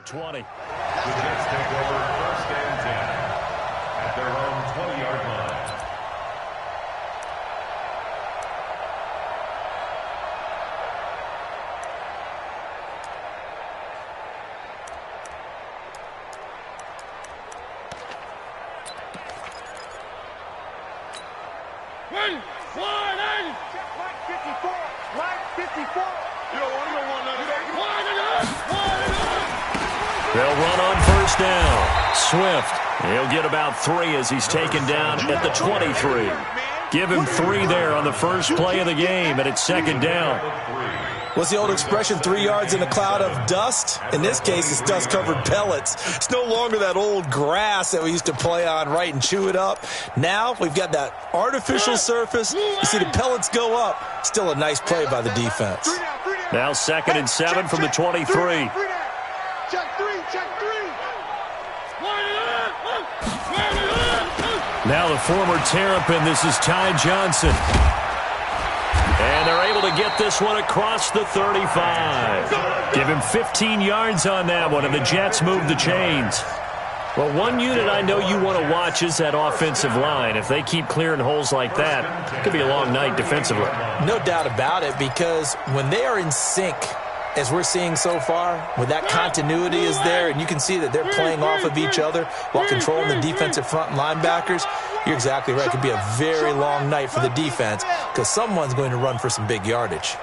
20. The Jets take over 1st and 10 at their own 20-yard line. They'll run on 1st down. Swift, he'll get about 3 as he's taken down at the 23. Give him 3 there on the first play of the game, and it's 2nd down. What's the old expression, 3 yards in a cloud of dust? In this case, it's dust-covered pellets. It's no longer that old grass that we used to play on, right, and chew it up. Now we've got that artificial surface. You see the pellets go up. Still a nice play by the defense. Now 2nd and 7 from the 23. Now the former Terrapin, this is Ty Johnson. And they're able to get this one across the 35. Give him 15 yards on that one, and the Jets move the chains. Well, one unit I know you want to watch is that offensive line. If they keep clearing holes like that, it could be a long night defensively. No doubt about it, because when they are in sync, as we're seeing so far, when that continuity is there, and you can see that they're playing off of each other while controlling the defensive front linebackers, you're exactly right. It could be a very long night for the defense because someone's going to run for some big yardage.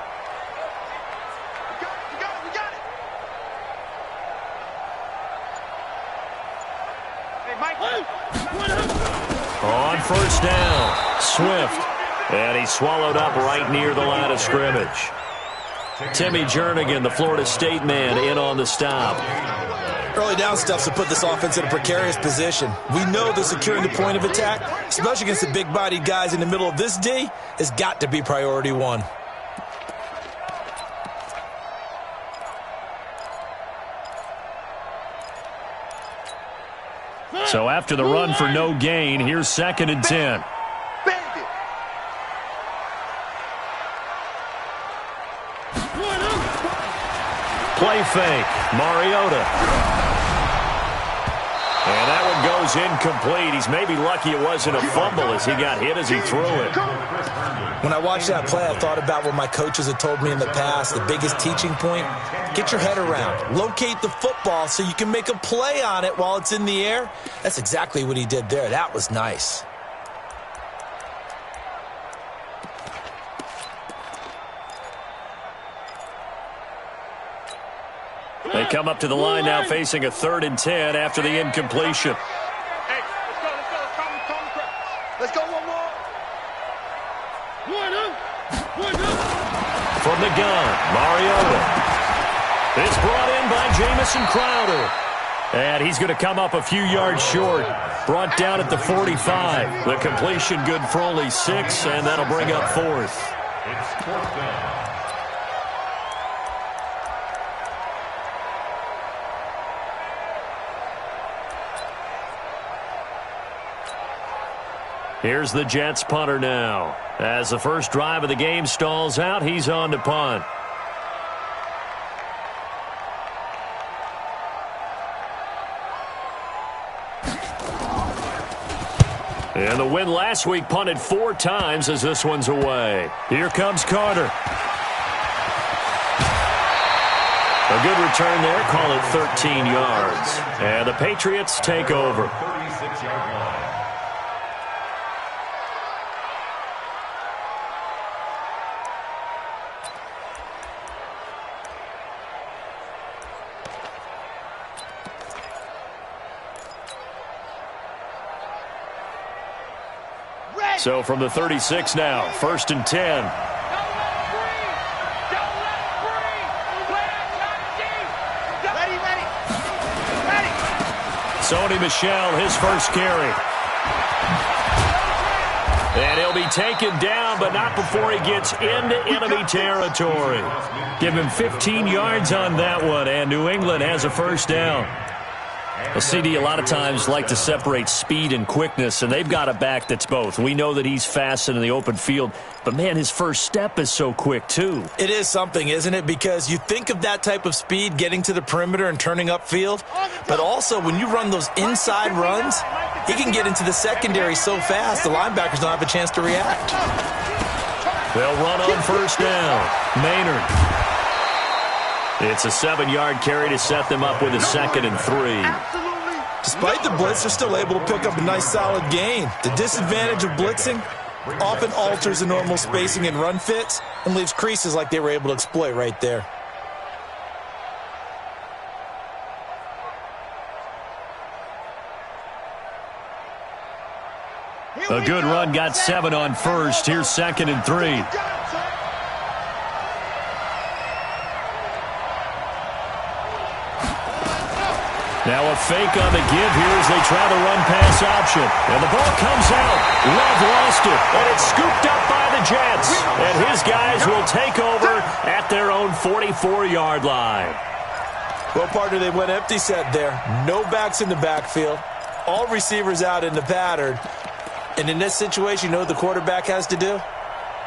On 1st down, Swift, and he's swallowed up right near the line of scrimmage. Timmy Jernigan, the Florida State man, in on the stop. Early down stuff to put this offense in a precarious position. We know that securing the point of attack, especially against the big-bodied guys in the middle of this D, has got to be priority one. So after the run for no gain, here's 2nd and 10. Play fake, Mariota. And that one goes incomplete. He's maybe lucky it wasn't a fumble as he got hit as he threw it. When I watched that play, I thought about what my coaches had told me in the past. The biggest teaching point, get your head around. Locate the football so you can make a play on it while it's in the air. That's exactly what he did there. That was nice. They come up to the line now facing a 3rd and 10 after the incompletion. Hey, let's go one more. From the gun, Mariota. It's brought in by Jamison Crowder. And he's going to come up a few yards short. Brought down at the 45. The completion good for only 6, and that'll bring up 4th. It's 4th down. Here's the Jets punter now. As the first drive of the game stalls out, he's on to punt. And the win last week punted 4 times as this one's away. Here comes Carter. A good return there, call it 13 yards. And the Patriots take over. 36-yard line. So from the 36 now, 1st and 10. Sony Michel, his first carry. And he'll be taken down, but not before he gets into enemy territory. Give him 15 yards on that one, and New England has a 1st down. Well, CD, a lot of times like to separate speed and quickness, and they've got a back that's both. We know that he's fast in the open field, but, man, his first step is so quick, too. It is something, isn't it? Because you think of that type of speed getting to the perimeter and turning upfield, but also when you run those inside runs, he can get into the secondary so fast the linebackers don't have a chance to react. They'll run on first down. Maynard. It's a 7-yard carry to set them up with a 2nd and 3. Despite the blitz, they're still able to pick up a nice, solid gain. The disadvantage of blitzing often alters the normal spacing and run fits and leaves creases like they were able to exploit right there. A good run, got 7 on first. Here's 2nd and 3. Now a fake on the give here as they try the run-pass option. And the ball comes out. Love lost it, and it's scooped up by the Jets. And his guys will take over at their own 44-yard line. Well, partner, they went empty set there. No backs in the backfield. All receivers out in the pattern. And in this situation, you know what the quarterback has to do?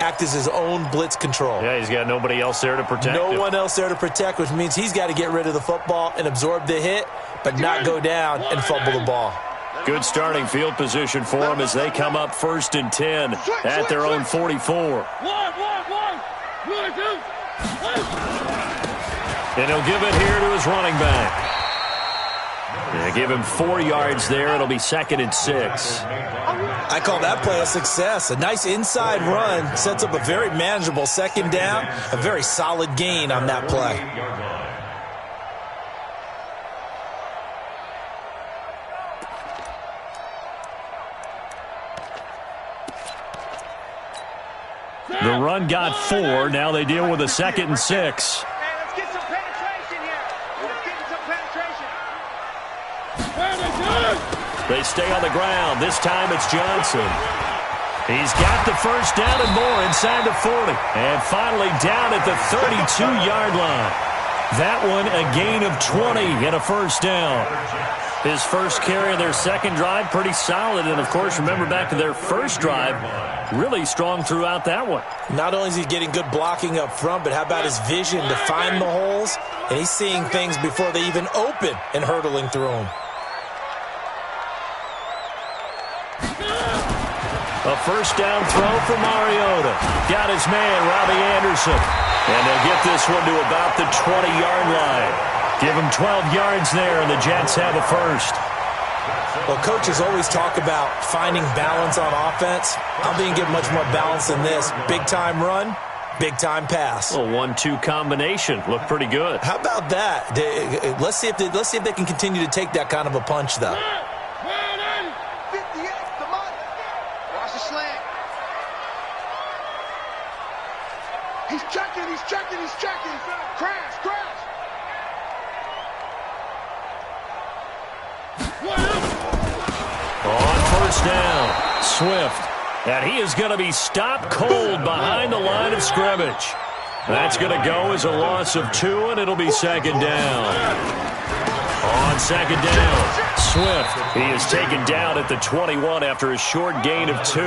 Act as his own blitz control. Yeah, he's got nobody else there to protect him. No one else there to protect, which means he's got to get rid of the football and absorb the hit, but not go down and fumble the ball. Good starting field position for them as they come up 1st and 10 at their own 44. And he'll give it here to his running back. Yeah, give him 4 yards there. It'll be 2nd and 6. I call that play a success. A nice inside run sets up a very manageable 2nd down. A very solid gain on that play. The run got 4. Now they deal with a 2nd and 6. They stay on the ground. This time it's Johnson. He's got the first down and more inside the 40. And finally down at the 32-yard line. That one a gain of 20 and a first down. His first carry of their second drive, pretty solid. And, of course, remember back to their first drive, really strong throughout that one. Not only is he getting good blocking up front, but how about his vision to find the holes? And he's seeing things before they even open and hurtling through them. A first down throw for Mariota. Got his man, Robbie Anderson. And they'll get this one to about the 20-yard line. Give him 12 yards there, and the Jets have a first. Well, coaches always talk about finding balance on offense. I'm being given much more balance than this. Big-time run, big-time pass. A 1-2 combination. Looked pretty good. How about that? Let's see if they can continue to take that kind of a punch, though. He's checking. Crash. On first down, Swift. And he is going to be stopped cold behind the line of scrimmage. That's going to go as a loss of 2, and it'll be 2nd down. On 2nd down, Swift. He is taken down at the 21 after a short gain of 2.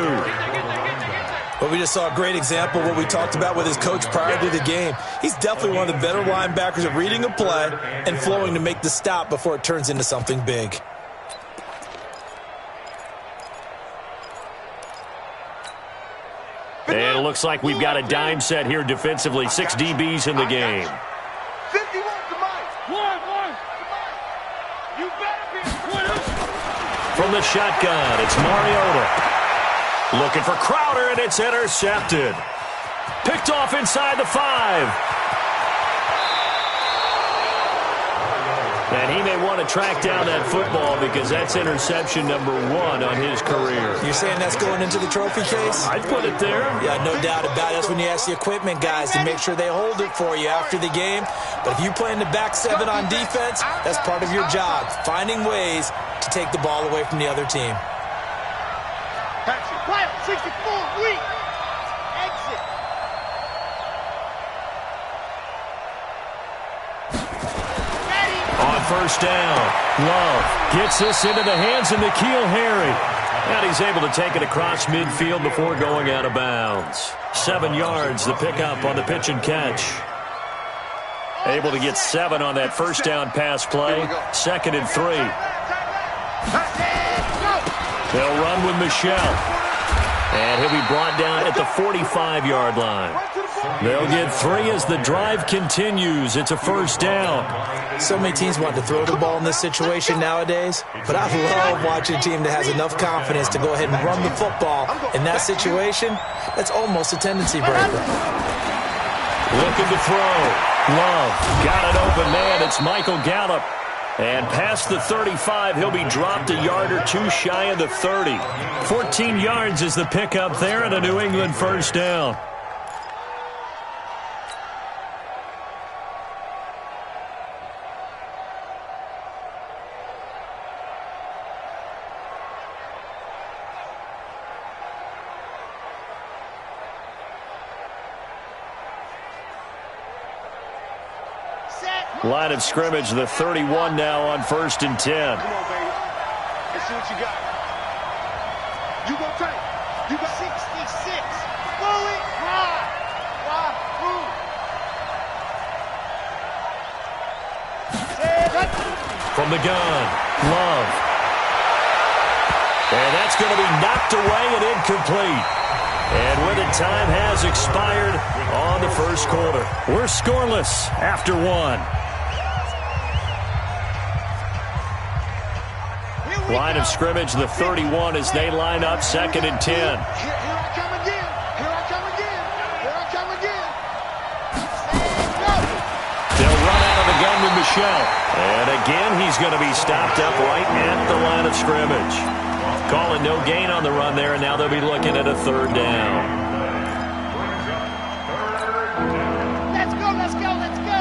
Well, we just saw a great example of what we talked about with his coach prior to the game. He's definitely one of the better linebackers at reading a play and flowing to make the stop before it turns into something big. And it looks like we've got a dime set here defensively. 6 DBs in the game. 51 to Mike. One. You better be. From the shotgun, it's Mariota. Looking for Crowder, and it's intercepted. Picked off inside the 5. And he may want to track down that football because that's interception number 1 on his career. You're saying that's going into the trophy case? I'd put it there. Yeah, no doubt about it. That's when you ask the equipment guys to make sure they hold it for you after the game. But if you play in the back 7 on defense, that's part of your job, finding ways to take the ball away from the other team. Play 64, weak. Exit. On first down. Love gets this into the hands of N'Keal Harry. And he's able to take it across midfield before going out of bounds. 7 yards, the pickup on the pitch and catch. Able to get 7 on that first down pass play. 2nd and 3. They'll run with Michelle. And he'll be brought down at the 45-yard line. They'll get 3 as the drive continues. It's a first down. So many teams want to throw the ball in this situation nowadays, but I love watching a team that has enough confidence to go ahead and run the football. In that situation, that's almost a tendency breaker. Looking to throw. Love got it open, man. It's Michael Gallup. And past the 35, he'll be dropped a yard or 2 shy of the 30. 14 yards is the pickup there and a New England first down. Line of scrimmage, the 31 now on 1st and 10. Come on, baby. Let's see what you got. You go tight. You got 66. Fully high. From the gun, Love. And that's going to be knocked away and incomplete. And when the time has expired on the first quarter, we're scoreless after 1. Line of scrimmage, the 31 as they line up 2nd and 10. Here I come again. Here I come again. Here I come again. They'll run out of the gun with Michelle. And again, he's going to be stopped up right at the line of scrimmage. Calling no gain on the run there, and now they'll be looking at a 3rd down. Let's go, let's go, let's go.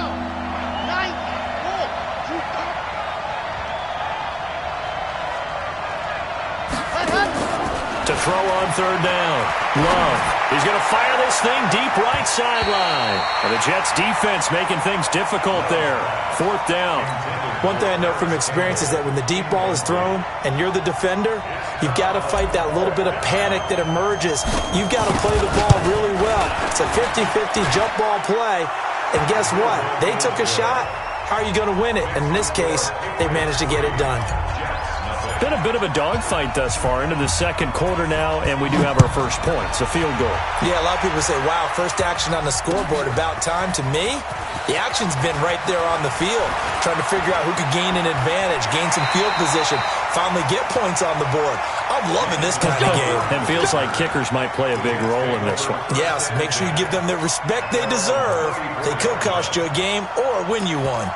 9, 4, 2, To throw on 3rd down. Love. He's going to fire this thing deep right sideline. And the Jets defense making things difficult there. 4th down. One thing I know from experience is that when the deep ball is thrown and you're the defender, you've got to fight that little bit of panic that emerges. You've got to play the ball really well. It's a 50-50 jump ball play. And guess what? They took a shot. How are you going to win it? And in this case, they managed to get it done. Been a bit of a dogfight thus far into the 2nd quarter now, and we do have our first points, a field goal. Yeah, a lot of people say, wow, first action on the scoreboard, about time. To me, the action's been right there on the field, trying to figure out who could gain an advantage, gain some field position, finally get points on the board. I'm loving this kind of game. And feels like kickers might play a big role in this one. Yes, make sure you give them the respect they deserve. They could cost you a game or win you one.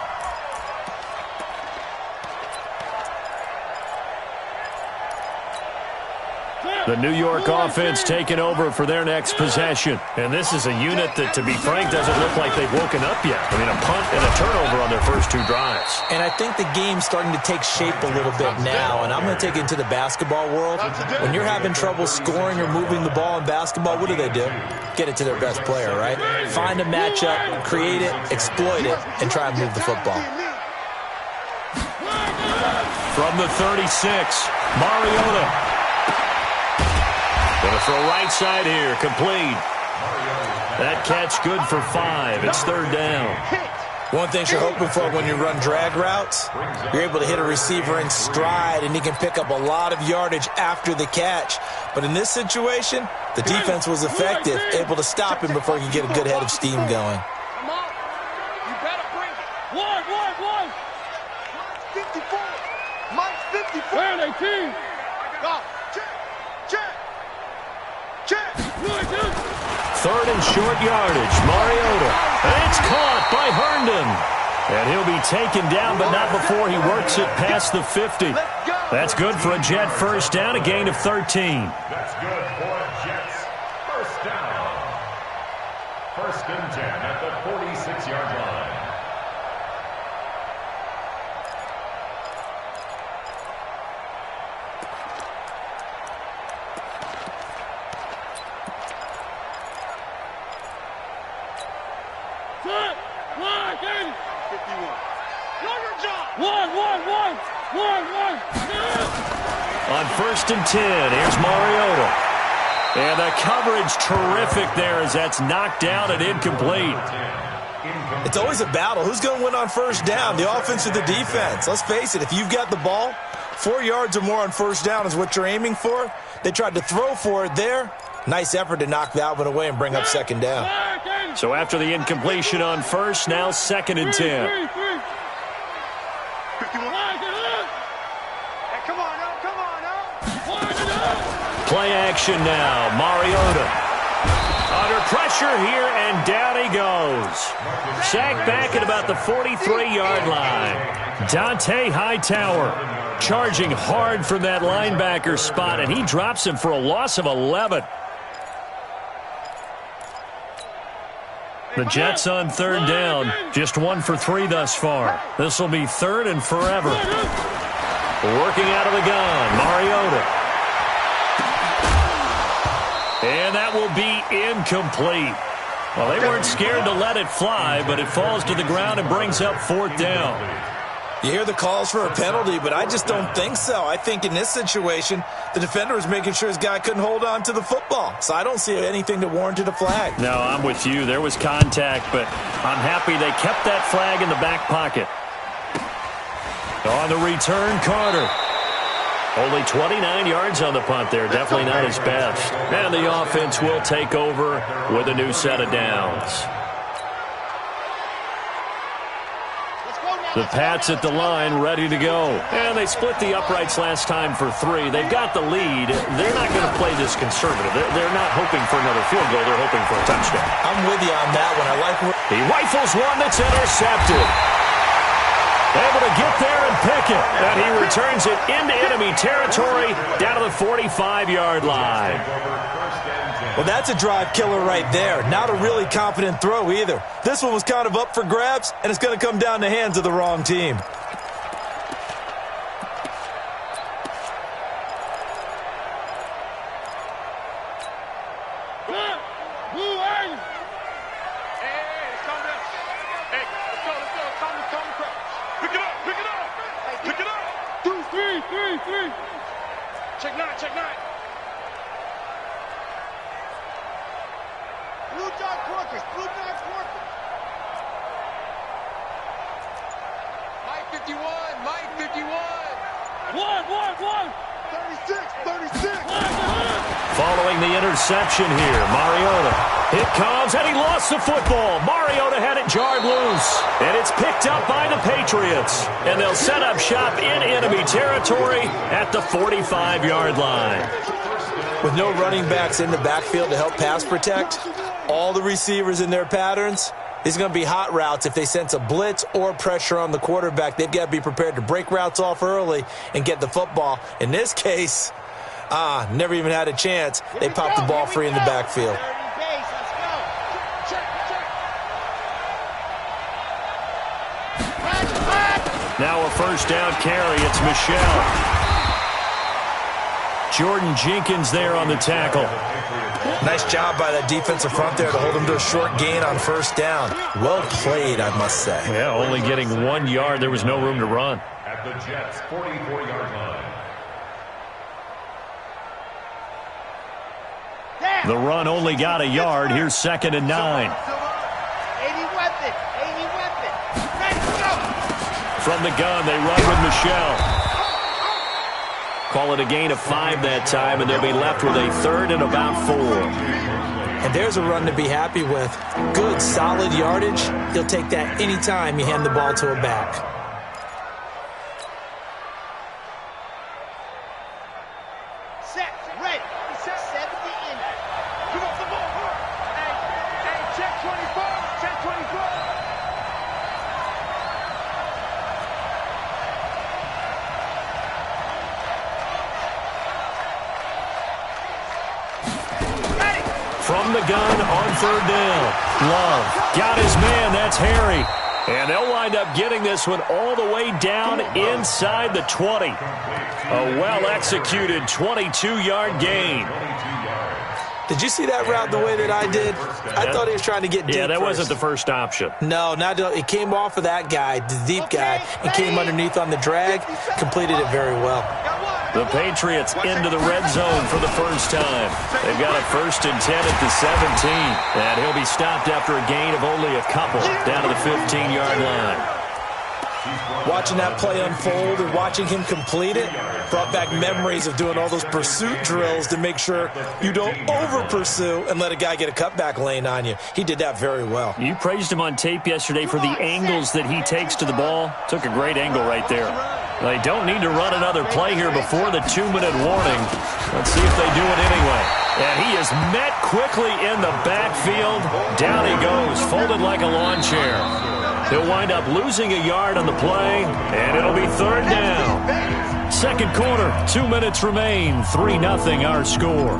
The New York offense taking over for their next possession. And this is a unit that, to be frank, doesn't look like they've woken up yet. I mean, a punt and a turnover on their first 2 drives. And I think the game's starting to take shape a little bit now, and I'm going to take it into the basketball world. When you're having trouble scoring or moving the ball in basketball, what do? Get it to their best player, right? Find a matchup, create it, exploit it, and try and move the football. From the 36, Mariota. Going to throw right side here, complete. That catch good for 5. It's 3rd down. One thing you're hoping for when you run drag routes, you're able to hit a receiver in stride, and he can pick up a lot of yardage after the catch. But in this situation, the defense was effective, able to stop him before he could get a good head of steam going. Come on. You better bring it. One. Mine's 54. Mine's 54. Where are they, team? Go. Check. 3rd and short yardage. Mariota. And it's caught by Herndon. And he'll be taken down, but not before he works it past the 50. That's good for a Jet first down, a gain of 13. That's good for a Jets first down. 1st and 10 at the 46-yard line. One. On 1st and 10, here's Mariota. And the coverage terrific there as that's knocked down and incomplete. It's always a battle. Who's going to win on first down, the offense or the defense? Let's face it, if you've got the ball, 4 yards or more on first down is what you're aiming for. They tried to throw for it there. Nice effort to knock that one away and bring up second down. So after the incompletion on first, now 2nd and 10. Play action now. Mariota under pressure here, and down he goes. Sacked back at about the 43-yard line. Dante Hightower charging hard from that linebacker spot, and he drops him for a loss of 11. The Jets on 3rd down, just 1 for 3 thus far. This will be 3rd and forever. Working out of the gun, Mariota. And that will be incomplete. Well, they weren't scared to let it fly, but it falls to the ground and brings up 4th down. You hear the calls for a penalty, but I just don't think so. I think in this situation, the defender was making sure his guy couldn't hold on to the football. So I don't see anything that warranted a flag. No, I'm with you. There was contact, but I'm happy they kept that flag in the back pocket. On the return, Carter. Only 29 yards on the punt there. Definitely not his best. And the offense will take over with a new set of downs. The Pats at the line, ready to go. And they split the uprights last time for 3. They've got the lead. They're not going to play this conservative. They're not hoping for another field goal. They're hoping for a touchdown. I'm with you on that one. I like where he rifles one that's intercepted. Able to get there and pick it. And he returns it into enemy territory down to the 45-yard line. Well, that's a drive killer right there. Not a really confident throw either. This one was kind of up for grabs, and it's going to come down the hands of the wrong team. Check nine. Blue John Corkers. Mike 51. One. 36. Following the interception here, Mariota. It comes, and he lost the football. Mariota had it jarred loose, and it's picked up by the Patriots. And they'll set up shop in enemy territory at the 45-yard line. With no running backs in the backfield to help pass protect, all the receivers in their patterns, these are going to be hot routes. If they sense a blitz or pressure on the quarterback, they've got to be prepared to break routes off early and get the football. In this case, never even had a chance. They popped the ball free in the backfield. Now a first down carry. It's Michelle. Jordan Jenkins there on the tackle. Nice job by that defensive front there to hold him to a short gain on first down. Well played, I must say. Yeah, only getting 1 yard. There was no room to run. At the Jets' 44-yard line. The run only got a yard. Here's 2nd and 9. 80 weapon. Let's go. From the gun, they run with Michelle. Call it a gain of 5 that time, and they'll be left with a 3rd and about 4. And there's a run to be happy with. Good, solid yardage. He'll take that anytime you hand the ball to a back. Set, ready. 70 in. Come on, the ball. Hey, check 24. From the gun on 3rd down. Love got his man. That's Harry. And they'll wind up getting this one all the way down inside the 20. A well-executed 22-yard gain. Did you see that route the way that I did? I thought he was trying to get deep. Yeah, that first. wasn't the first option. No, it came off of that guy, the deep guy, and came underneath on the drag. Completed it very well. The Patriots into the red zone for the first time. They've got a 1st and 10 at the 17. And he'll be stopped after a gain of only a couple down to the 15-yard line. Watching that play unfold and watching him complete it brought back memories of doing all those pursuit drills to make sure you don't over-pursue and let a guy get a cutback lane on you. He did that very well. You praised him on tape yesterday for the angles that he takes to the ball. Took a great angle right there. They don't need to run another play here before the 2-minute warning. Let's see if they do it anyway. And he is met quickly in the backfield. Down he goes, folded like a lawn chair. He'll wind up losing a yard on the play, and it'll be 3rd down. Second quarter, 2 minutes remain. 3-0 our score.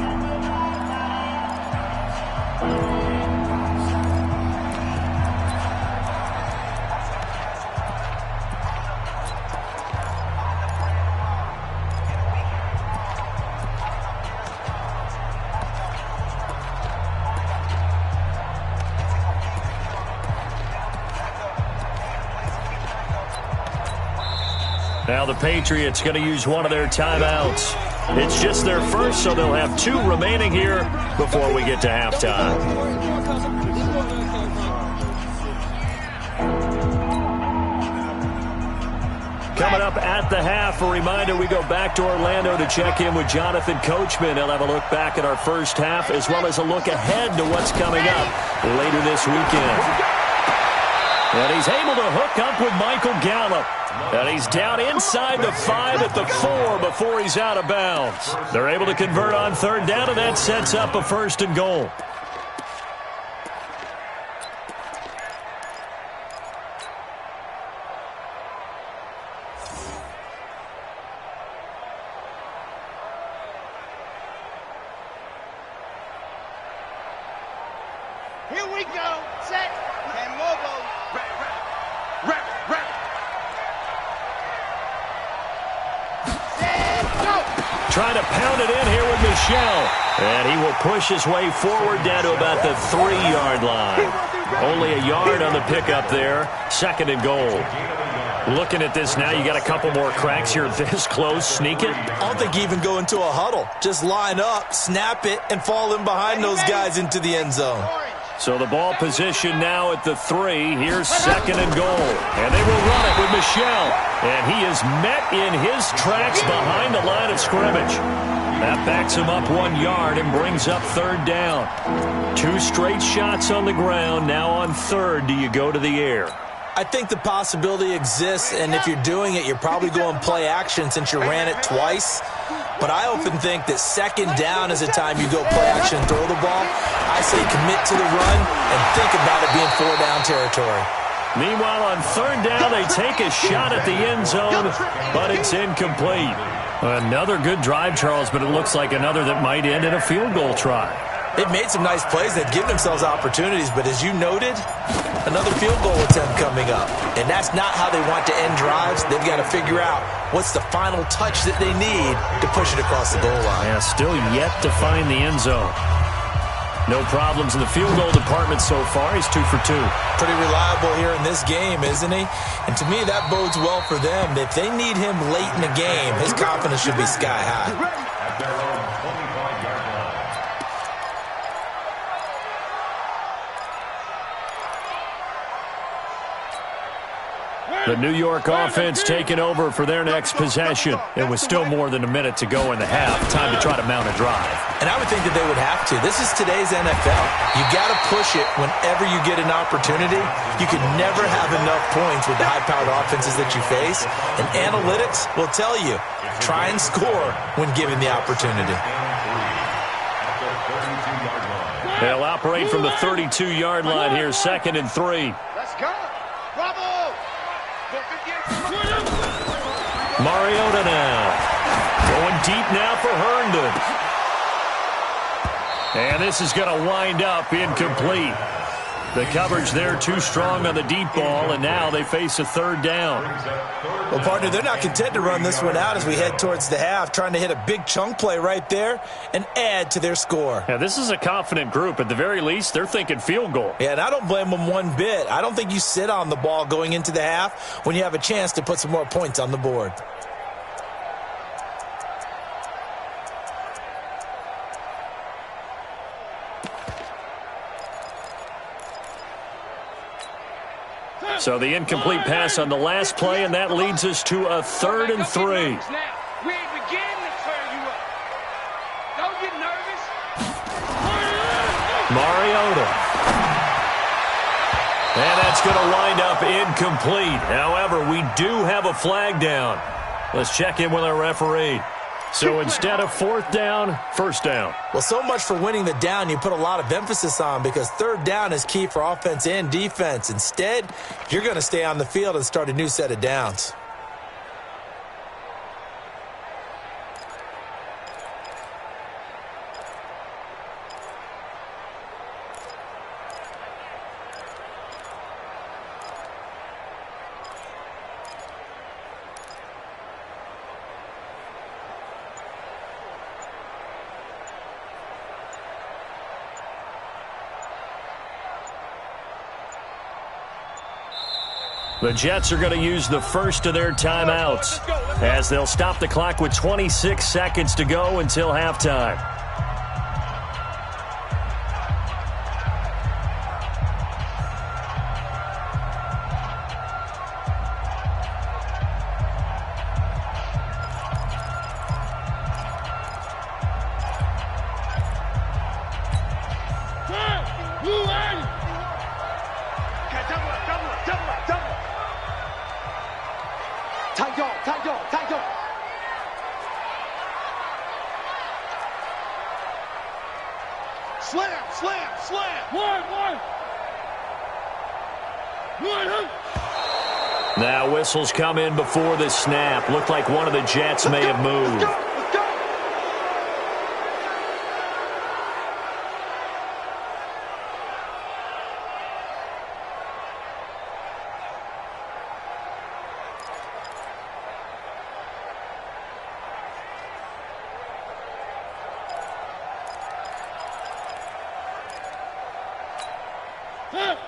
Now the Patriots going to use one of their timeouts. It's just their first, so they'll have 2 remaining here before we get to halftime. Coming up at the half, a reminder, we go back to Orlando to check in with Jonathan Coachman. He'll have a look back at our first half as well as a look ahead to what's coming up later this weekend. And he's able to hook up with Michael Gallup. And he's down inside the 5 at the 4 before he's out of bounds. They're able to convert on 3rd down, and that sets up a 1st and goal. Here we go. Set. And mobile. Rep. Trying to pound it in here with Michel. And he will push his way forward down to about the 3-yard line. Only a yard on the pickup there. 2nd and goal. Looking at this now, you got a couple more cracks here this close. Sneak it. I don't think you even go into a huddle. Just line up, snap it, and fall in behind those guys into the end zone. So the ball position now at the 3. Here's 2nd and goal. And they will run it with Michel. And he is met in his tracks behind the line of scrimmage. That backs him up 1 yard and brings up 3rd down. 2 straight shots on the ground. Now on 3rd, do you go to the air? I think the possibility exists, and if you're doing it, you're probably going play action since you ran it twice. But I often think that 2nd down is the time you go play action and throw the ball. I say commit to the run and think about it being 4-down territory. Meanwhile, on 3rd down, they take a shot at the end zone, but it's incomplete. Another good drive, Charles, but it looks like another that might end in a field goal try. They've made some nice plays. They've given themselves opportunities, but as you noted, another field goal attempt coming up. And that's not how they want to end drives. They've got to figure out what's the final touch that they need to push it across the goal line. Yeah, still yet to find the end zone. No problems in the field goal department so far. He's 2 for 2. Pretty reliable here in this game, isn't he? And to me, that bodes well for them. If they need him late in the game, his confidence should be sky high. At their own 25-yard line. The New York offense taking over for their next possession. It was still more than a minute to go in the half. Time to try to mount a drive. And I would think that they would have to. This is today's NFL. You got to push it whenever you get an opportunity. You can never have enough points with the high-powered offenses that you face. And analytics will tell you, try and score when given the opportunity. They'll operate from the 32-yard line here, 2nd and 3. Let's go. Bravo. Mariota now. Going deep now for Herndon. And this is going to wind up incomplete. The coverage there too strong on the deep ball, and now they face a third down. Well, partner, they're not content to run this one out as we head towards the half, trying to hit a big chunk play right there and add to their score. Yeah, this is a confident group. At the very least, they're thinking field goal. Yeah, and I don't blame them one bit. I don't think you sit on the ball going into the half when you have a chance to put some more points on the board. So the incomplete pass on the last play, and that leads us to a 3rd and 3. We ain't beginning to clear you up. Don't get nervous. Mariota. And that's going to wind up incomplete. However, we do have a flag down. Let's check in with our referee. So instead of 4th down, 1st down. Well, so much for winning the down you put a lot of emphasis on, because 3rd down is key for offense and defense. Instead, you're going to stay on the field and start a new set of downs. The Jets are going to use the first of their timeouts as they'll stop the clock with 26 seconds to go until halftime. Now whistles come in before the snap. Looked like one of the Jets may have moved.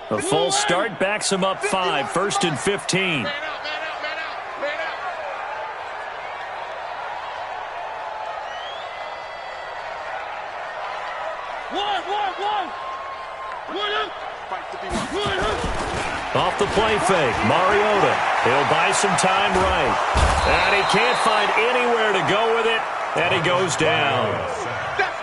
A full start backs him up 5, 1st and 15. Man out. Off the play fake, Mariota. He'll buy some time right. And he can't find anywhere to go with it, and he goes down.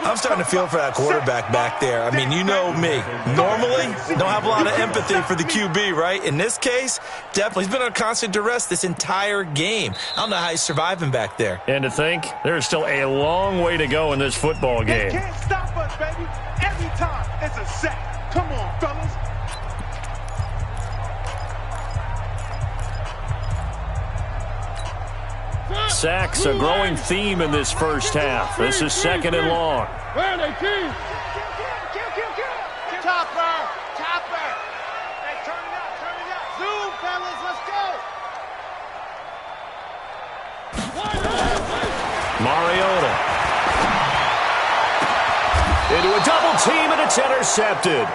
I'm starting to feel for that quarterback back there. I mean, you know me. Normally, don't have a lot of empathy for the QB, right? In this case, definitely. He's been under constant duress this entire game. I don't know how he's surviving back there. And to think, there's still a long way to go in this football game. They can't stop us, baby. Every time it's a sack. Come on, fellas. Sacks, a growing theme in this first half. This is 2nd and long. Chopper. Hey, turn it up. Zoom, fellas, let's go. Mariota. Into a double team, and it's intercepted.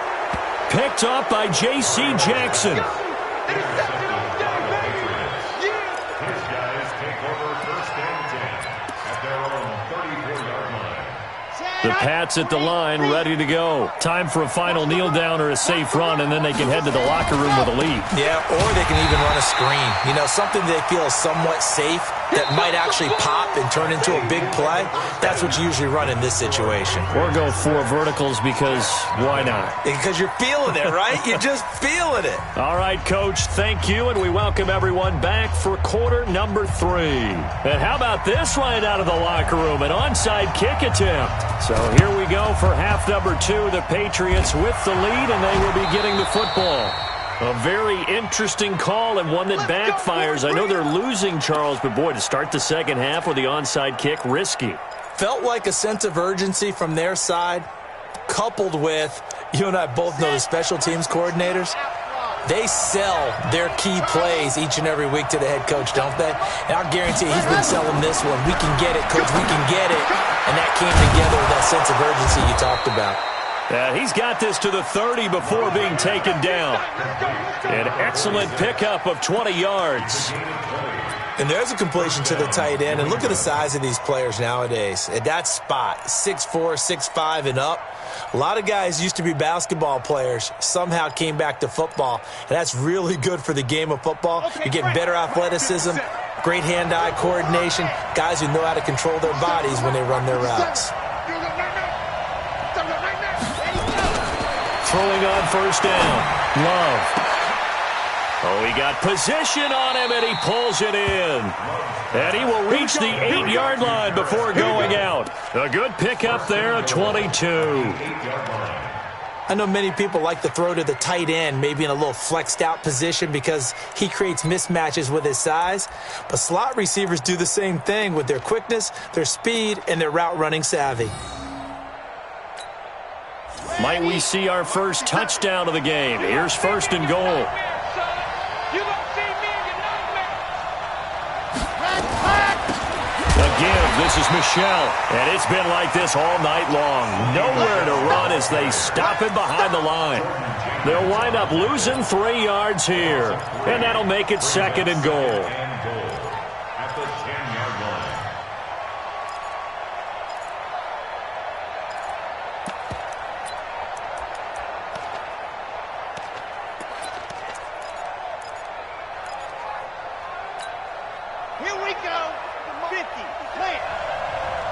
Picked up by J.C. Jackson. The Pats at the line, ready to go. Time for a final kneel down or a safe run, and then they can head to the locker room with a lead. Yeah, or they can even run a screen. You know, something they feel is somewhat safe that might actually pop and turn into a big play. That's what you usually run in this situation. Or go 4 verticals because why not? Because you're feeling it, right? You're just feeling it. All right, Coach, thank you, and we welcome everyone back for quarter number 3. And how about this right out of the locker room, an onside kick attempt. So here we go for half number 2. The Patriots with the lead, and they will be getting the football. A very interesting call and one that backfires. I know they're losing, Charles, but boy, to start the second half with the onside kick, risky. Felt like a sense of urgency from their side, coupled with You and I both know the special teams coordinators, they sell their key plays each and every week to the head coach, don't they? And I guarantee he's been selling this one. We can get it, coach, we can get it. And that came together with that sense of urgency you talked about. He's got this to the 30 before being taken down. An excellent pickup of 20 yards. And there's a completion to the tight end. And look at the size of these players nowadays. At that spot, 6'4", 6'5", and up. A lot of guys used to be basketball players, somehow came back to football. And that's really good for the game of football. You're getting better athleticism, great hand-eye coordination, guys who know how to control their bodies when they run their routes. Throwing on first down, Love. Oh, he got position on him, and he pulls it in. And he will reach the 8-yard line before going out. A good pickup there, a 22. I know many people like to throw to the tight end, maybe in a little flexed out position because he creates mismatches with his size. But slot receivers do the same thing with their quickness, their speed, and their route running savvy. Might we see our first touchdown of the game? Here's first and goal. Again, this is Michelle, and it's been like this all night long. Nowhere to run as they stop him behind the line. They'll wind up losing 3 yards here, and that'll make it second and goal. At the 10-yard line. Here we go. 50. Plant.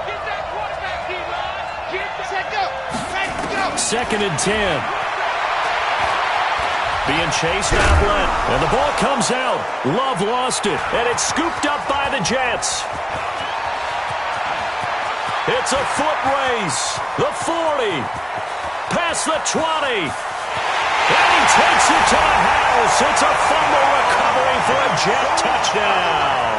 Get that quarterback, D-line. Get that. Set go. Ready, go. Second and 10. Being chased out left, and the ball comes out. Love lost it, and it's scooped up by the Jets. It's a foot race. The 40. Past the 20. And he takes it to the house. It's a fumble recovery for a Jet touchdown.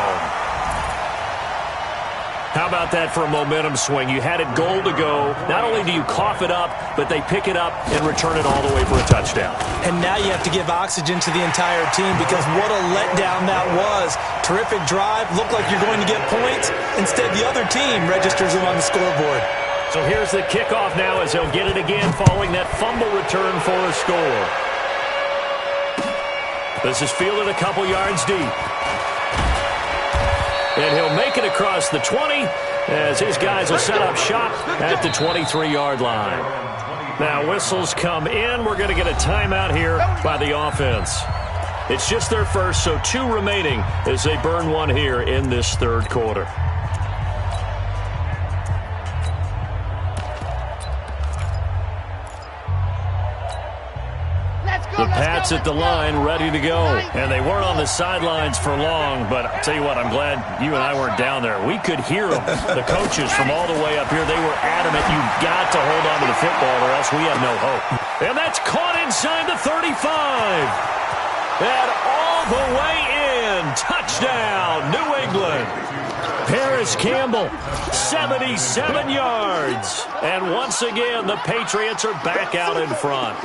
How about that for a momentum swing? You had it goal to go. Not only do you cough it up, but they pick it up and return it all the way for a touchdown. And now you have to give oxygen to the entire team because what a letdown that was. Terrific drive. Looked like you're going to get points. Instead, the other team registers them on the scoreboard. So here's the kickoff now as they'll get it again following that fumble return for a score. This is fielded a couple yards deep. And he'll make it across the 20 as his guys will set up shop at the 23-yard line. Now whistles come in. We're going to get a timeout here by the offense. It's just their first, so 2 remaining as they burn one here in this third quarter. The Pats at the line, ready to go. And they weren't on the sidelines for long, but I'll tell you what, I'm glad you and I weren't down there. We could hear them, the coaches from all the way up here. They were adamant, you've got to hold on to the football or else we have no hope. And that's caught inside the 35. And all the way in. Touchdown, New England. Paris Campbell, 77 yards. And once again, the Patriots are back out in front.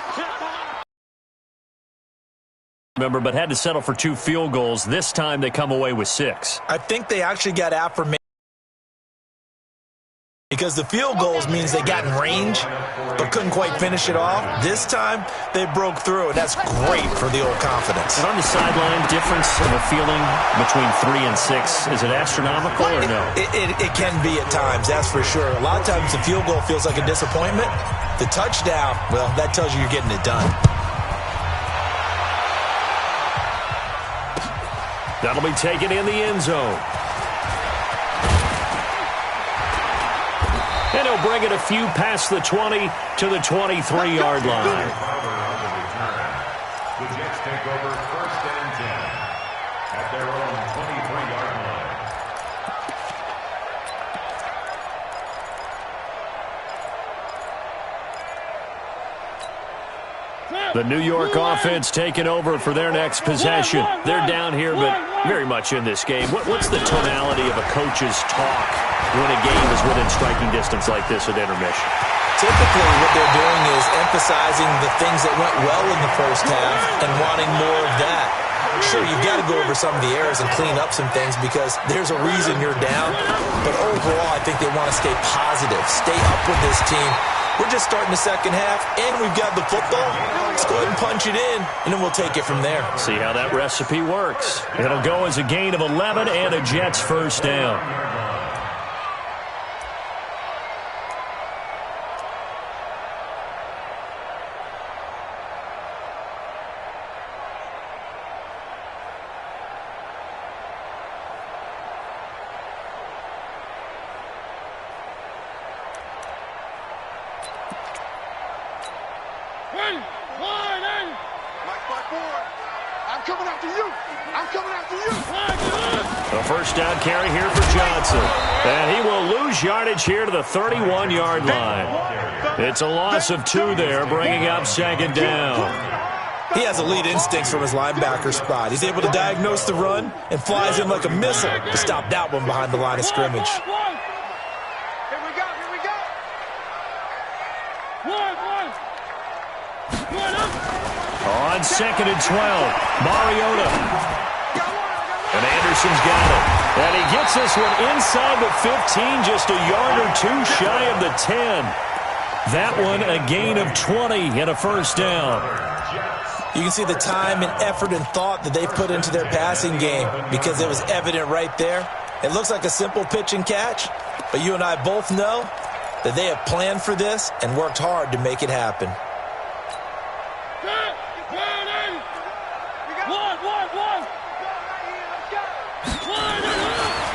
Remember, but had to settle for 2 field goals. This time they come away with 6. I think they actually got affirmation because the field goals means they got in range but couldn't quite finish it off. This time they broke through, and that's great for the old confidence. And on the sideline, difference of a feeling between 3 and 6, is it astronomical or no? It can be at times, that's for sure. A lot of times the field goal feels like a disappointment. The touchdown, well, that tells you you're getting it done. That'll be taken in the end zone. And he'll bring it a few past the 20 to the 23-yard line. The Jets take over first and 10 at their own 23-yard line. The New York offense taking over for their next possession. They're down here, but very much in this game. What's the tonality of a coach's talk when a game is within striking distance like this at intermission? Typically, what they're doing is emphasizing the things that went well in the first half and wanting more of that. Sure, you've got to go over some of the errors and clean up some things because there's a reason you're down. But overall, I think they want to stay positive, stay up with this team. We're just starting the second half, and we've got the football. Let's go ahead and punch it in, and then we'll take it from there. See how that recipe works. It'll go as a gain of 11 and a Jets first down. A first down carry here for Johnson. And he will lose yardage here to the 31-yard line. It's a loss of 2 there, bringing up second down. He has elite instincts from his linebacker spot. He's able to diagnose the run and flies in like a missile to stop that one behind the line of scrimmage. Here we go. On second and 12, Mariota. And Anderson's got it. And he gets this one inside the 15, just a yard or 2 shy of the 10. That one a gain of 20 and a first down. You can see the time and effort and thought that they've put into their passing game because it was evident right there. It looks like a simple pitch and catch, but you and I both know that they have planned for this and worked hard to make it happen.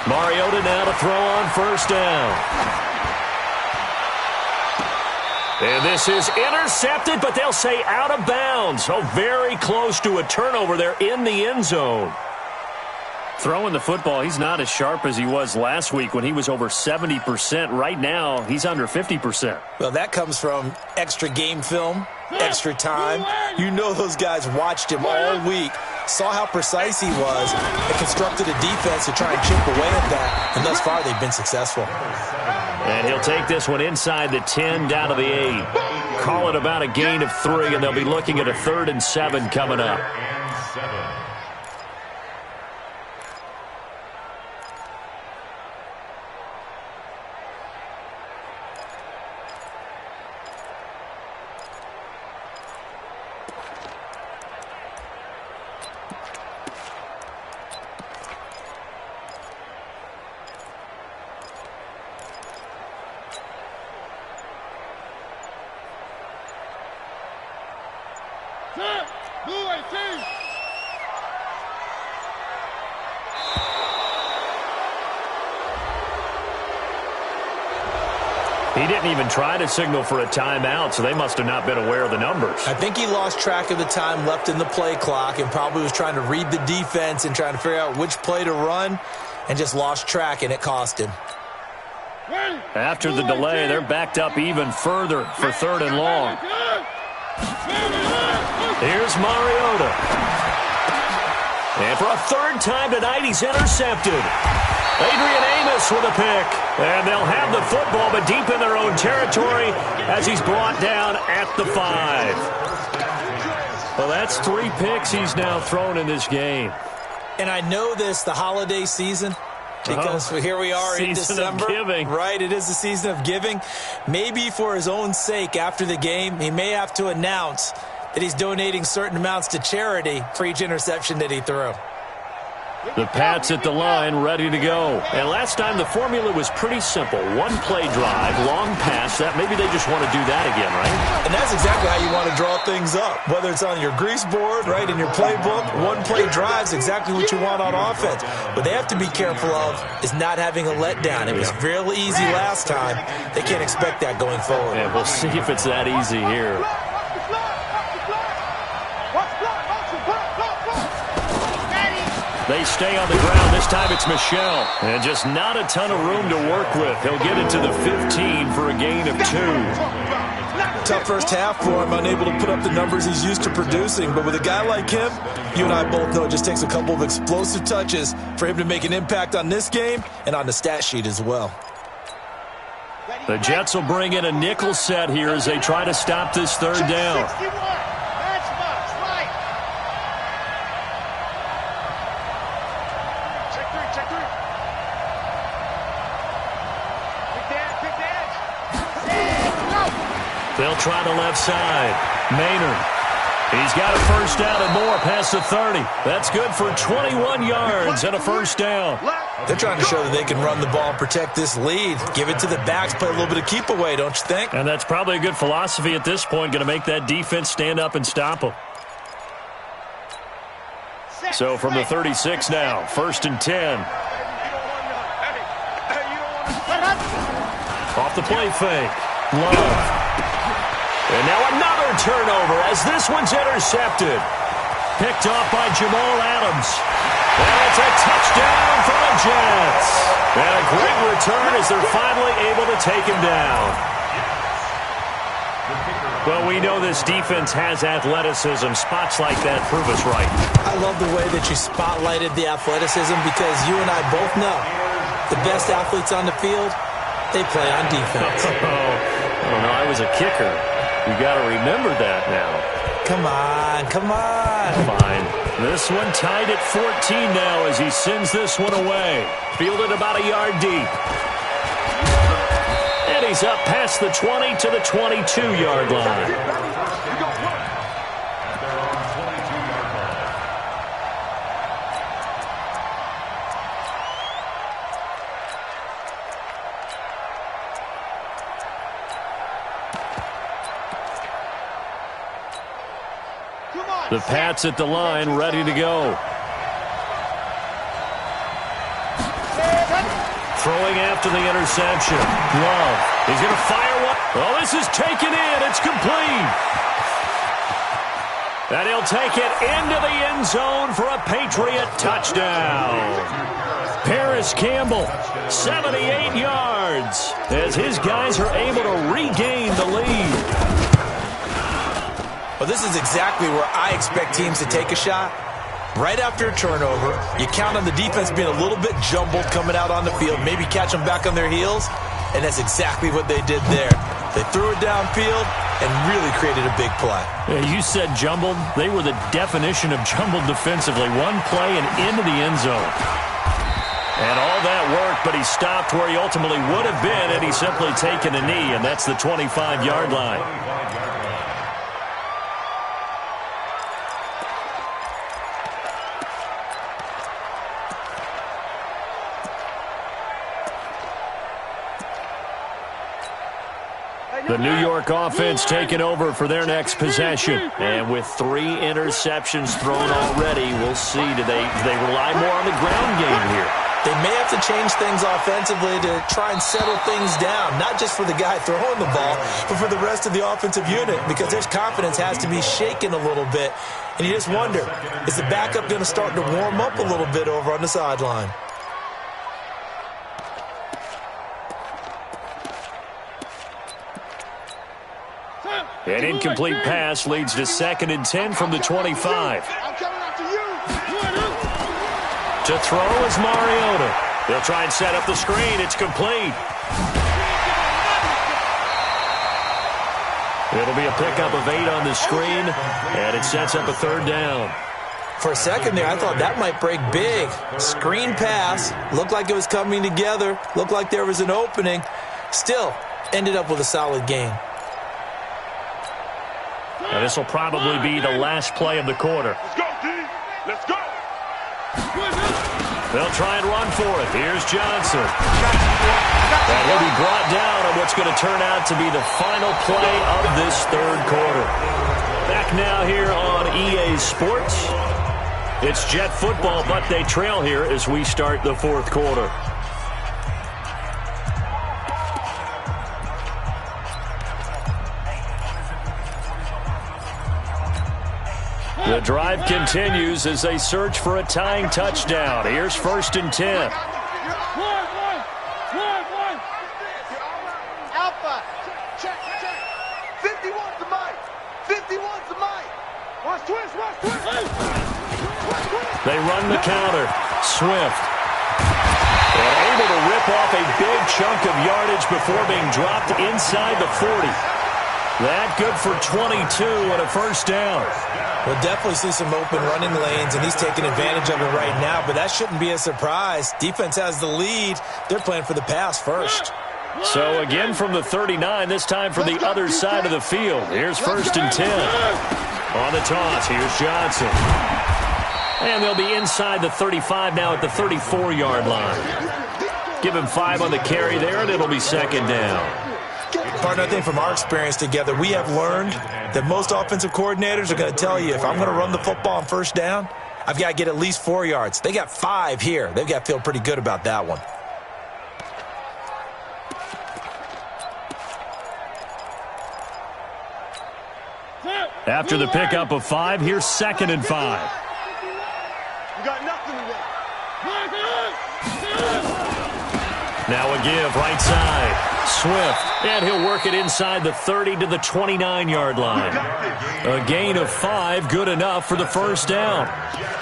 Mariota now to throw on first down. And this is intercepted, but they'll say out of bounds. Oh, very close to a turnover there in the end zone. Throwing the football, he's not as sharp as he was last week when he was over 70%. Right now, he's under 50%. Well, that comes from extra game film, extra time. You know those guys watched him all week, saw how precise he was, and constructed a defense to try and chip away at that. And thus far, they've been successful. And he'll take this one inside the 10, down to the 8. Call it about a gain of 3, and they'll be looking at a 3rd and 7 coming up. He didn't even try to signal for a timeout, so they must have not been aware of the numbers. I think he lost track of the time left in the play clock and probably was trying to read the defense and trying to figure out which play to run and just lost track, and it cost him. After the delay, they're backed up even further for 3rd and long. Here's Mariota. And for a 3rd time tonight, he's intercepted. Adrian Amos with a pick. And they'll have the football, but deep in their own territory as he's brought down at the 5. Well, that's 3 picks he's now thrown in this game. And I know this, the holiday season, because here we are in December. Season of giving. Right, it is the season of giving. Maybe for his own sake after the game, he may have to announce that he's donating certain amounts to charity for each interception that he threw. The Pats at the line, ready to go. And last time the formula was pretty simple. 1 play drive, long pass. That maybe they just want to do that again, right? And that's exactly how you want to draw things up. Whether it's on your grease board, right, in your playbook, 1 play drive is exactly what you want on offense. What they have to be careful of is not having a letdown. It was real easy last time. They can't expect that going forward. And we'll see if it's that easy here. They stay on the ground. This time it's Michel. And just not a ton of room to work with. He'll get it to the 15 for a gain of 2. Tough first half for him, unable to put up the numbers he's used to producing. But with a guy like him, you and I both know it just takes a couple of explosive touches for him to make an impact on this game and on the stat sheet as well. The Jets will bring in a nickel set here as they try to stop this third down. They'll try the left side. Maynard. He's got a first down and more past the 30. That's good for 21 yards and a first down. They're trying to show that they can run the ball and protect this lead. Give it to the backs, play a little bit of keep away, don't you think? And that's probably a good philosophy at this point, going to make that defense stand up and stop them. So from the 36 now, 1st and 10. Off the play fake. Love. And now another turnover as this one's intercepted. Picked off by Jamal Adams. And it's a touchdown for the Jets. And a great return as they're finally able to take him down. Well, we know this defense has athleticism. Spots like that prove us right. I love the way that you spotlighted the athleticism because you and I both know the best athletes on the field, they play on defense. I don't know. I was a kicker. You got to remember that now. Come on, come on. Fine. This one tied at 14 now as he sends this one away. Fielded about a yard deep. And he's up past the 20 to the 22-yard line. The Pats at the line, ready to go. Throwing after the interception. Love. He's going to fire one. Oh, this is taken in. It's complete. And he'll take it into the end zone for a Patriot touchdown. Paris Campbell, 78 yards, as his guys are able to regain the lead. Well, this is exactly where I expect teams to take a shot. Right after a turnover, you count on the defense being a little bit jumbled coming out on the field, maybe catch them back on their heels, and that's exactly what they did there. They threw it downfield and really created a big play. Yeah, you said jumbled. They were the definition of jumbled defensively. One play and into the end zone. And all that worked, but he stopped where he ultimately would have been had he simply taken a knee, and that's the 25-yard line. The New York offense taking over for their next possession. And with 3 interceptions thrown already, we'll see. Do they rely more on the ground game here? They may have to change things offensively to try and settle things down, not just for the guy throwing the ball, but for the rest of the offensive unit, because their confidence has to be shaken a little bit. And you just wonder, is the backup going to start to warm up a little bit over on the sideline? An incomplete pass leads to 2nd and 10 from the 25. To throw is Mariota. They'll try and set up the screen. It's complete. It'll be a pickup of 8 on the screen, and it sets up a 3rd down. For a second there, I thought that might break big. Screen pass. Looked like it was coming together. Looked like there was an opening. Still, ended up with a solid gain. And this will probably be the last play of the quarter. Let's go, D. Let's go. They'll try and run for it. Here's Johnson. And he'll be brought down on what's going to turn out to be the final play of this 3rd quarter. Back now here on EA Sports. It's Jet football, but they trail here as we start the 4th quarter. The drive continues as they search for a tying touchdown. Here's 1st and 10. Alpha. Check. 51's the mic. 51's the mic. Watch twist. They run the counter. Swift. And able to rip off a big chunk of yardage before being dropped inside the 40. That good for 22 and a first down. We'll definitely see some open running lanes, and he's taking advantage of it right now, but that shouldn't be a surprise. Defense has the lead. They're playing for the pass first. So again from the 39, this time from the other side of the field. Here's 1st and 10. On the toss, here's Johnson. And they'll be inside the 35 now at the 34-yard line. Give him 5 on the carry there, and it'll be 2nd down. Partner, I think from our experience together, we have learned that most offensive coordinators are going to tell you, if I'm going to run the football on 1st down, I've got to get at least 4 yards. They got 5 here. They've got to feel pretty good about that one. After the pickup of 5, here's 2nd and 5. You got nothing today. Now a give, right side. Swift, and he'll work it inside the 30 to the 29-yard line. A gain of 5, good enough for the 1st down.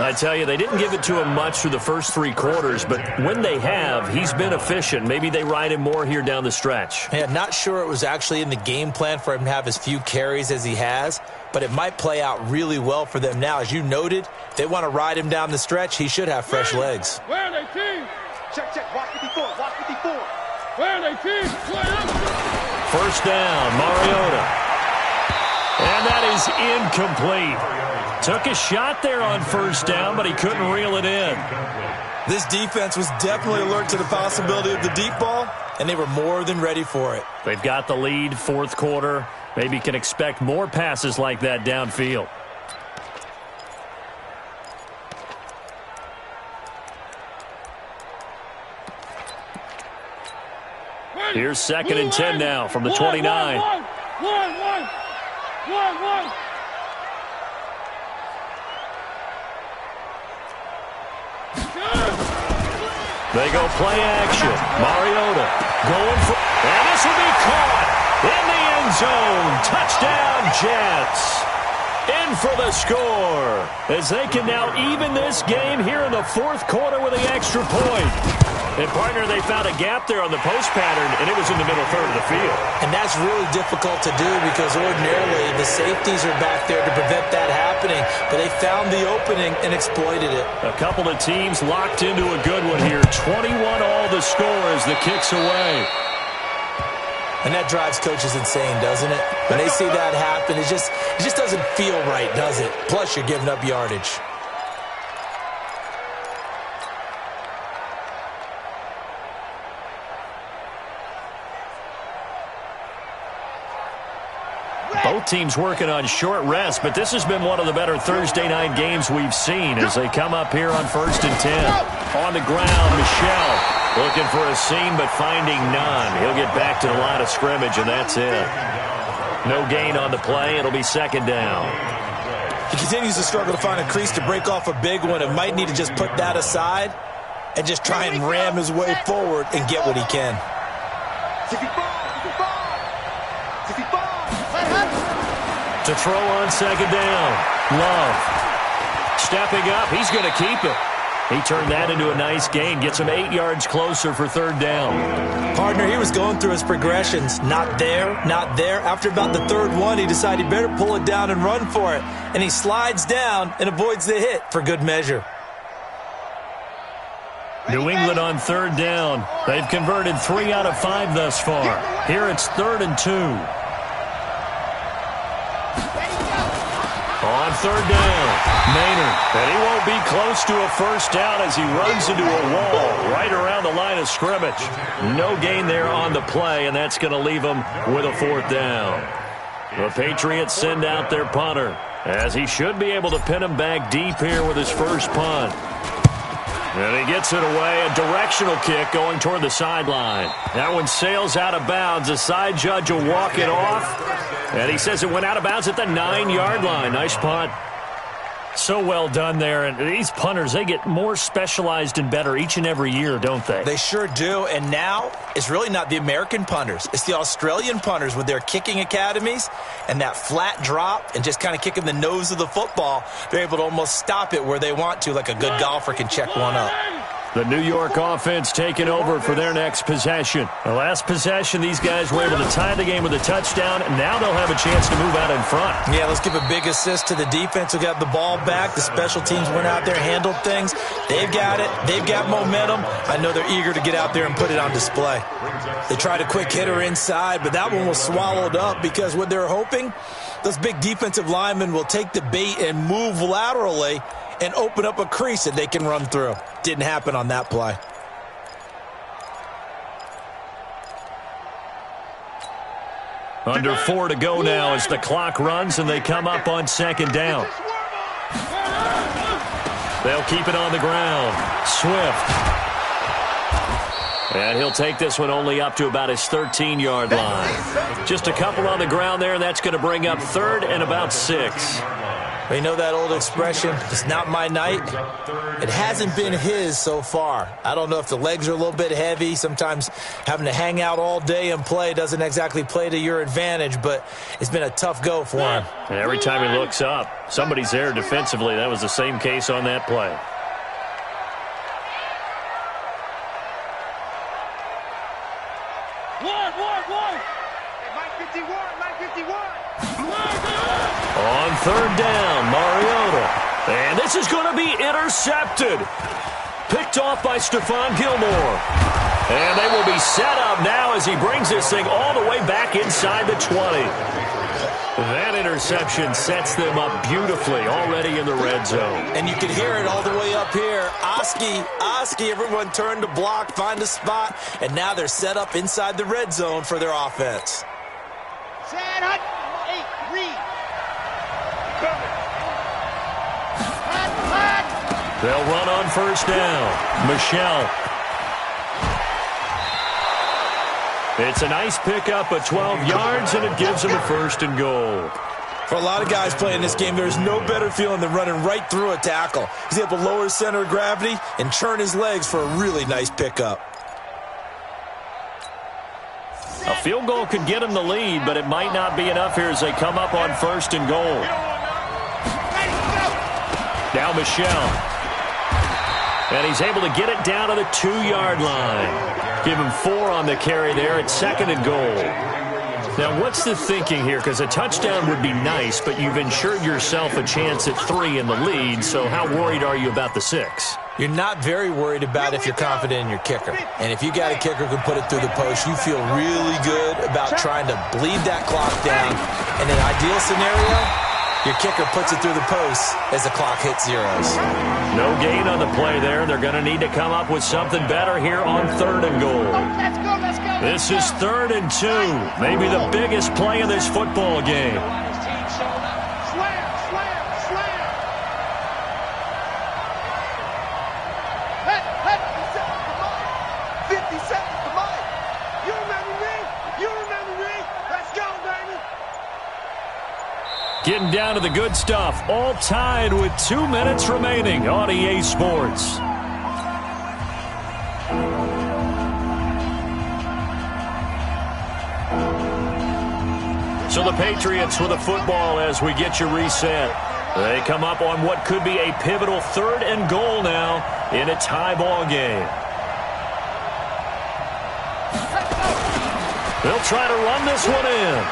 I tell you, they didn't give it to him much through the first 3 quarters, but when they have, he's been efficient. Maybe they ride him more here down the stretch. Yeah, not sure it was actually in the game plan for him to have as few carries as he has, but it might play out really well for them now. As you noted, they want to ride him down the stretch. He should have fresh legs. Where are they, team? Check, watch 54, watch 54. Where are they, team? 1st down, Mariota. And that is incomplete. Took a shot there on 1st down, but he couldn't reel it in. This defense was definitely alert to the possibility of the deep ball, and they were more than ready for it. They've got the lead, 4th quarter. Maybe can expect more passes like that downfield. Here's 2nd and 10 now from the 29. They go play action. Mariota going for, and this will be caught in the end zone. Touchdown, Jets. In for the score as they can now even this game here in the 4th quarter with the extra point. And, partner, they found a gap there on the post pattern, and it was in the middle third of the field. And that's really difficult to do because ordinarily the safeties are back there to prevent that happening. But they found the opening and exploited it. A couple of teams locked into a good one here. 21 all the score as the kick's away. And that drives coaches insane, doesn't it? When they see that happen, it just doesn't feel right, does it? Plus, you're giving up yardage. Both teams working on short rest, but this has been one of the better Thursday night games we've seen as they come up here on 1st and 10. On the ground, Michel looking for a seam but finding none. He'll get back to the line of scrimmage, and that's it. No gain on the play. It'll be 2nd down. He continues to struggle to find a crease to break off a big one and might need to just put that aside and just try and ram his way forward and get what he can. To throw on 2nd down. Love. Stepping up. He's going to keep it. He turned that into a nice gain. Gets him 8 yards closer for 3rd down. Partner, he was going through his progressions. Not there, not there. After about the 3rd one, he decided he better pull it down and run for it. And he slides down and avoids the hit for good measure. New England on 3rd down. They've converted 3 out of 5 thus far. Here it's 3rd and 2. On 3rd down, Maynard, and he won't be close to a 1st down as he runs into a wall right around the line of scrimmage. No gain there on the play, and that's going to leave him with a 4th down. The Patriots send out their punter, as he should be able to pin him back deep here with his first punt. And he gets it away, a directional kick going toward the sideline. That one sails out of bounds. The side judge will walk it off. And he says it went out of bounds at the 9-yard line. Nice punt. So well done there. And these punters, they get more specialized and better each and every year, don't they? They sure do. And now it's really not the American punters. It's the Australian punters with their kicking academies and that flat drop and just kind of kicking the nose of the football. They're able to almost stop it where they want to, like a good golfer can check one up. The New York offense taking over for their next possession. The last possession, these guys were able to tie the game with a touchdown, and now they'll have a chance to move out in front. Yeah, let's give a big assist to the defense who got the ball back. The special teams went out there, handled things. They've got it. They've got momentum. I know they're eager to get out there and put it on display. They tried a quick hitter inside, but that one was swallowed up because what they're hoping, those big defensive linemen will take the bait and move laterally and open up a crease that they can run through. Didn't happen on that play. Under 4 to go now as the clock runs and they come up on second down. They'll keep it on the ground. Swift. And he'll take this one only up to about his 13-yard line. Just a couple on the ground there, and that's going to bring up 3rd and about 6. You know that old expression, it's not my night? It hasn't been his so far. I don't know if the legs are a little bit heavy. Sometimes having to hang out all day and play doesn't exactly play to your advantage, but it's been a tough go for him. And every time he looks up, somebody's there defensively. That was the same case on that play. On 3rd down, Mariota. And this is going to be intercepted. Picked off by Stephon Gilmore. And they will be set up now as he brings this thing all the way back inside the 20. That interception sets them up beautifully already in the red zone. And you can hear it all the way up here. Oski, everyone turned to block, find a spot, and now they're set up inside the red zone for their offense. They'll run on 1st down. Michelle. It's a nice pickup of 12 yards, and it gives them a 1st and goal. For a lot of guys playing this game, there's no better feeling than running right through a tackle. He's able to lower his center of gravity and churn his legs for a really nice pickup. A field goal could get him the lead, but it might not be enough here as they come up on 1st and goal. Now Michelle. And he's able to get it down to the 2-yard line. Give him 4 on the carry there at 2nd and goal. Now, what's the thinking here? Because a touchdown would be nice, but you've ensured yourself a chance at 3 in the lead, so how worried are you about the 6? You're not very worried about if you're confident in your kicker. And if you got a kicker who can put it through the post, you feel really good about trying to bleed that clock down. In an ideal scenario, your kicker puts it through the post as the clock hits zeros. No gain on the play there. They're going to need to come up with something better here on 3rd and goal. Let's go. This is 3rd and 2. Maybe the biggest play of this football game. Getting down to the good stuff. All tied with 2 minutes remaining on EA Sports. So the Patriots with the football as we get you reset. They come up on what could be a pivotal 3rd and goal now in a tie ball game. They'll try to run this one in.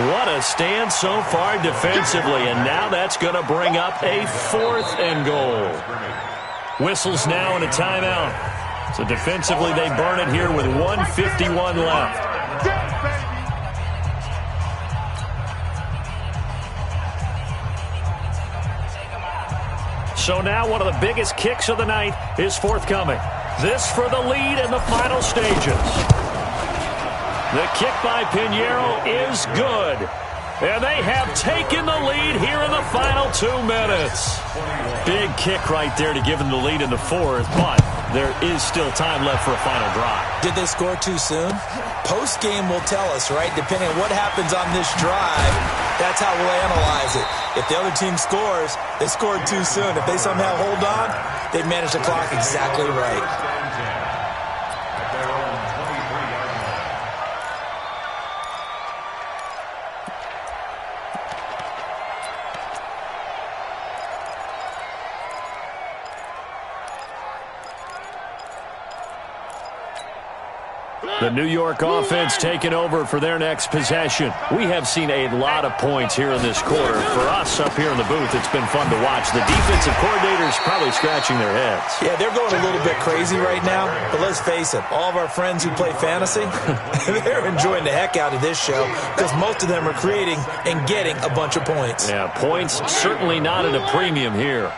What a stand so far defensively, and now that's going to bring up a 4th and goal. Whistles now and a timeout. So defensively they burn it here with 1:51 left. So now one of the biggest kicks of the night is forthcoming. This for the lead in the final stages. The kick by Pinheiro is good. And they have taken the lead here in the final 2 minutes. Big kick right there to give them the lead in the 4th, but there is still time left for a final drive. Did they score too soon? Post-game will tell us, right? Depending on what happens on this drive, that's how we'll analyze it. If the other team scores, they scored too soon. If they somehow hold on, they've managed the clock exactly right. The New York offense taking over for their next possession. We have seen a lot of points here in this quarter. For us up here in the booth, it's been fun to watch. The defensive coordinators probably scratching their heads. Yeah, they're going a little bit crazy right now, but let's face it, all of our friends who play fantasy, they're enjoying the heck out of this show because most of them are creating and getting a bunch of points. Yeah, points certainly not at a premium here.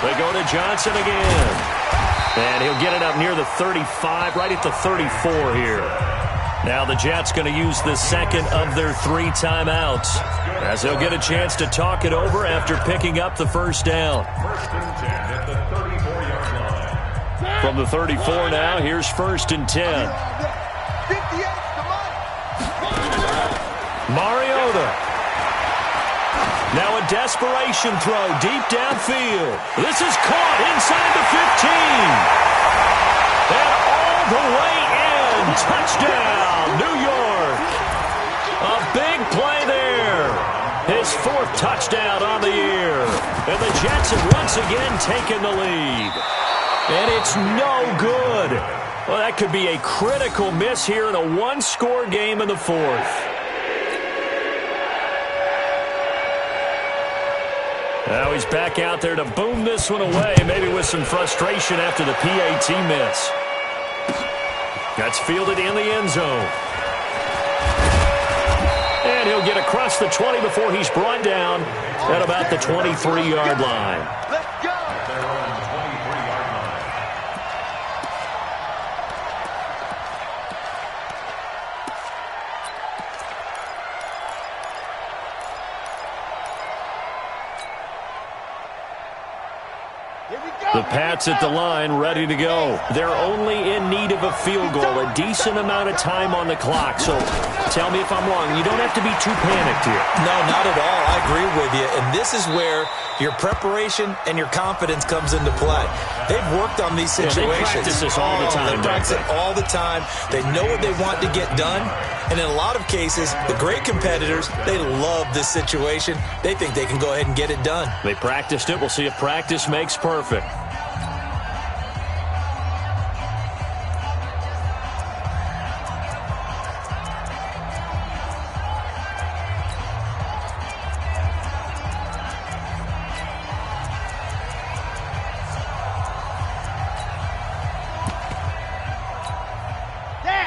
They go to Johnson again. And he'll get it up near the 35, right at the 34 here. Now the Jets going to use the second of their 3 timeouts as they'll get a chance to talk it over after picking up the first down. First and 10 at the 34-yard line. From the 34 now, here's first and 10. Mariota. Now a desperation throw deep downfield. This is caught inside the 15. And all the way in. Touchdown, New York. A big play there. His 4th touchdown on the year. And the Jets have once again taken the lead. And it's no good. Well, that could be a critical miss here in a 1-score game in the 4th. Now he's back out there to boom this one away, maybe with some frustration after the PAT miss. That's fielded in the end zone. And he'll get across the 20 before he's brought down at about the 23-yard line. Let's go. They're on the 23-yard line. The Pats at the line, ready to go. They're only in need of a field goal, a decent amount of time on the clock. So tell me if I'm wrong. You don't have to be too panicked here. No, not at all. I agree with you. And this is where your preparation and your confidence comes into play. They've worked on these situations. They practice this all the time. They practice it all the time. They know what they want to get done. And in a lot of cases, the great competitors, they love this situation. They think they can go ahead and get it done. They practiced it. We'll see if practice makes perfect.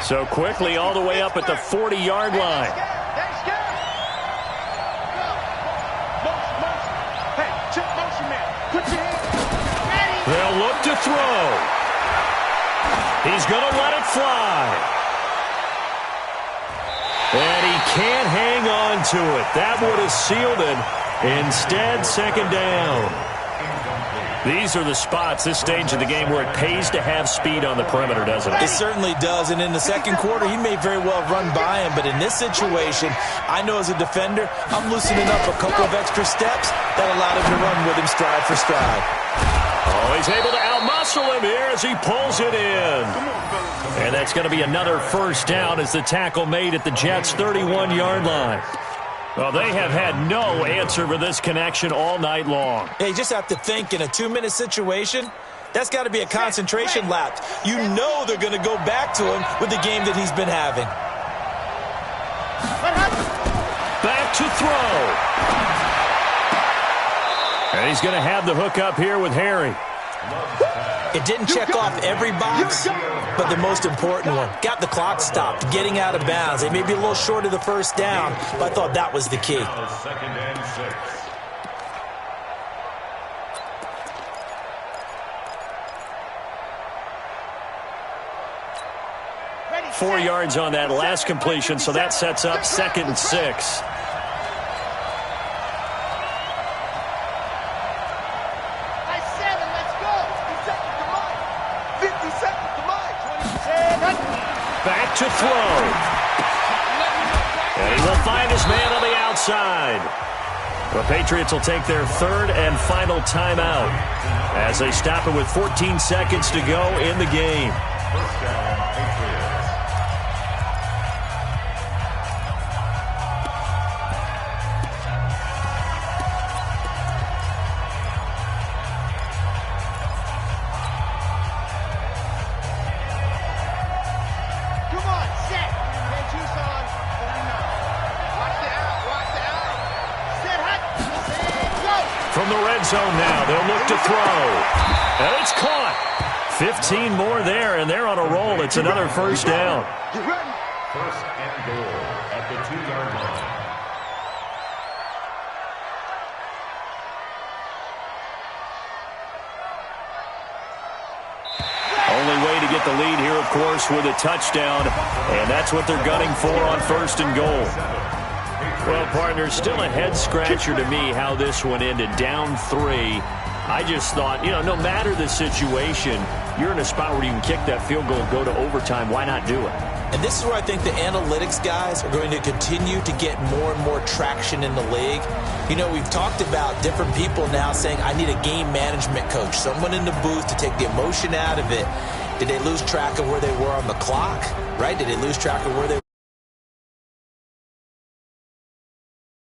So quickly all the way up at the 40-yard line. They'll look to throw. He's going to let it fly. And he can't hang on to it. That would have sealed it. Instead, second down. These are the spots, this stage of the game, where it pays to have speed on the perimeter, doesn't it? It certainly does, and in the second quarter, he may very well run by him, but in this situation, I know as a defender, I'm loosening up a couple of extra steps that allowed him to run with him stride for stride. Oh, he's able to outmuscle him here as he pulls it in. And that's going to be another first down as the tackle made at the Jets' 31-yard line. Well, they have had no answer for this connection all night long. Yeah, you just have to think in a 2-minute situation, that's got to be a concentration lapse. You know they're going to go back to him with the game that he's been having. Back to throw. And he's going to have the hook up here with Harry. It didn't check off every box, but the most important one. Got the clock stopped, getting out of bounds. They may be a little short of the first down, but I thought that was the key. Second and 6. 4 yards on that last completion, so that sets up 2nd and 6. Back to throw. And he will find his man on the outside. The Patriots will take their 3rd and final timeout as they stop it with 14 seconds to go in the game. First down, Patriots. From the red zone now, they'll look to throw. And it's caught. 15 more there, and they're on a roll. It's another first down. First and goal at the 2-yard line. Only way to get the lead here, of course, with a touchdown. And that's what they're gunning for on first and goal. Well, partner, still a head-scratcher to me how this one ended. Down 3. I just thought, no matter the situation, you're in a spot where you can kick that field goal, go to overtime. Why not do it? And this is where I think the analytics guys are going to continue to get more and more traction in the league. We've talked about different people now saying, I need a game management coach, someone in the booth to take the emotion out of it. Did they lose track of where they were on the clock, right? Did they lose track of where they